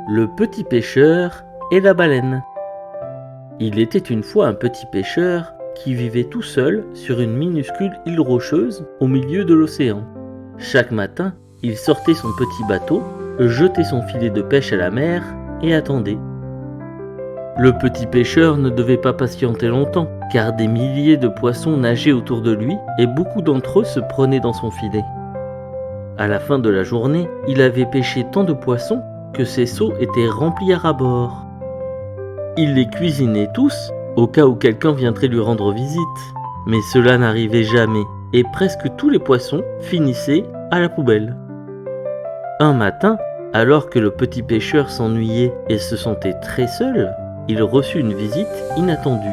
Le petit pêcheur et la baleine. Il était une fois un petit pêcheur qui vivait tout seul sur une minuscule île rocheuse au milieu de l'océan. Chaque matin, il sortait son petit bateau, jetait son filet de pêche à la mer et attendait. Le petit pêcheur ne devait pas patienter longtemps, car des milliers de poissons nageaient autour de lui et beaucoup d'entre eux se prenaient dans son filet. À la fin de la journée, il avait pêché tant de poissons que ses seaux étaient remplis à ras-bord. Il les cuisinait tous, au cas où quelqu'un viendrait lui rendre visite, mais cela n'arrivait jamais, et presque tous les poissons finissaient à la poubelle. Un matin, alors que le petit pêcheur s'ennuyait et se sentait très seul, il reçut une visite inattendue.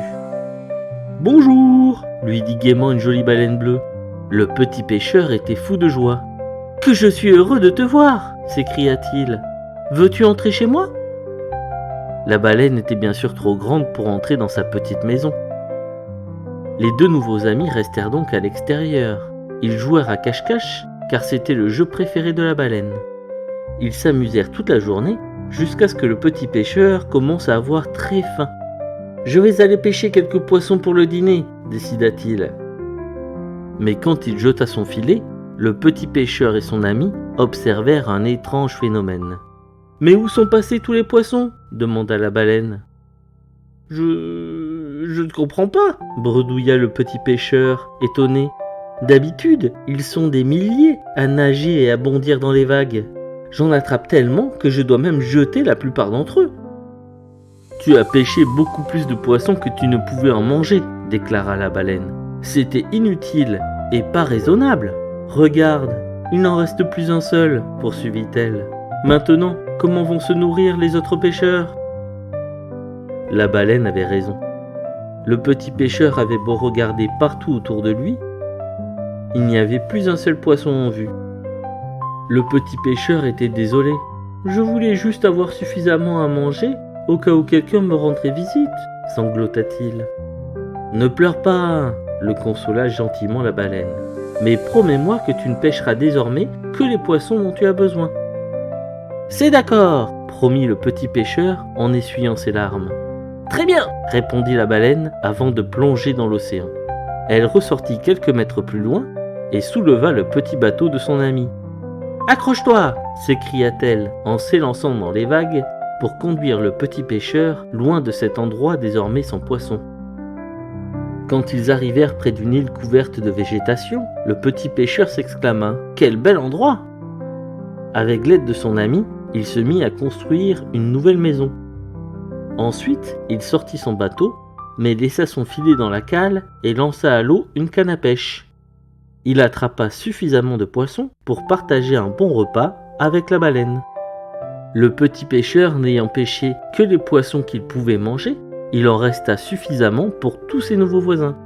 « Bonjour !» lui dit gaiement une jolie baleine bleue. Le petit pêcheur était fou de joie. « Que je suis heureux de te voir !» s'écria-t-il. « Veux-tu entrer chez moi ?» La baleine était bien sûr trop grande pour entrer dans sa petite maison. Les deux nouveaux amis restèrent donc à l'extérieur. Ils jouèrent à cache-cache, car c'était le jeu préféré de la baleine. Ils s'amusèrent toute la journée, jusqu'à ce que le petit pêcheur commence à avoir très faim. « Je vais aller pêcher quelques poissons pour le dîner », décida-t-il. Mais quand il jeta son filet, le petit pêcheur et son ami observèrent un étrange phénomène. « Mais où sont passés tous les poissons ?» demanda la baleine. « Je ne comprends pas » bredouilla le petit pêcheur, étonné. « D'habitude, ils sont des milliers à nager et à bondir dans les vagues. J'en attrape tellement que je dois même jeter la plupart d'entre eux. »« Tu as pêché beaucoup plus de poissons que tu ne pouvais en manger, » déclara la baleine. « C'était inutile et pas raisonnable. Regarde, il n'en reste plus un seul, » poursuivit-elle. « Maintenant, comment vont se nourrir les autres pêcheurs ?» La baleine avait raison. Le petit pêcheur avait beau regarder partout autour de lui, il n'y avait plus un seul poisson en vue. Le petit pêcheur était désolé. « Je voulais juste avoir suffisamment à manger au cas où quelqu'un me rendrait visite, » sanglota-t-il. « Ne pleure pas, » le consola gentiment la baleine. « Mais promets-moi que tu ne pêcheras désormais que les poissons dont tu as besoin. »« C'est d'accord, » promit le petit pêcheur en essuyant ses larmes. « Très bien, » répondit la baleine avant de plonger dans l'océan. Elle ressortit quelques mètres plus loin et souleva le petit bateau de son ami. « Accroche-toi » s'écria-t-elle en s'élançant dans les vagues pour conduire le petit pêcheur loin de cet endroit désormais sans poisson. Quand ils arrivèrent près d'une île couverte de végétation, le petit pêcheur s'exclama « Quel bel endroit !» Avec l'aide de son ami, il se mit à construire une nouvelle maison. Ensuite, il sortit son bateau, mais laissa son filet dans la cale et lança à l'eau une canne à pêche. Il attrapa suffisamment de poissons pour partager un bon repas avec la baleine. Le petit pêcheur n'ayant pêché que les poissons qu'il pouvait manger, il en resta suffisamment pour tous ses nouveaux voisins.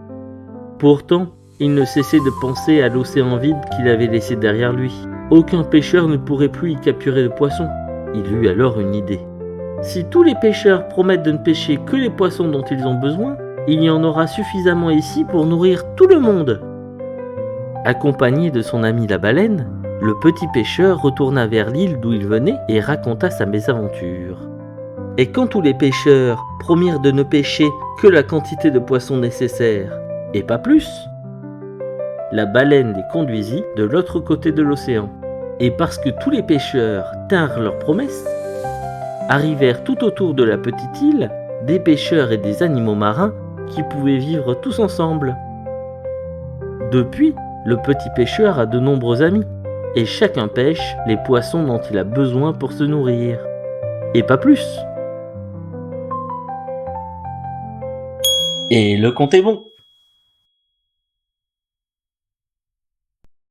Pourtant, il ne cessait de penser à l'océan vide qu'il avait laissé derrière lui. Aucun pêcheur ne pourrait plus y capturer de poissons. Il eut alors une idée. Si tous les pêcheurs promettent de ne pêcher que les poissons dont ils ont besoin, il y en aura suffisamment ici pour nourrir tout le monde. Accompagné de son ami la baleine, le petit pêcheur retourna vers l'île d'où il venait et raconta sa mésaventure. Et quand tous les pêcheurs promirent de ne pêcher que la quantité de poissons nécessaire, et pas plus, la baleine les conduisit de l'autre côté de l'océan. Et parce que tous les pêcheurs tinrent leurs promesses, arrivèrent tout autour de la petite île des pêcheurs et des animaux marins qui pouvaient vivre tous ensemble. Depuis, le petit pêcheur a de nombreux amis, et chacun pêche les poissons dont il a besoin pour se nourrir. Et pas plus. Et le compte est bon.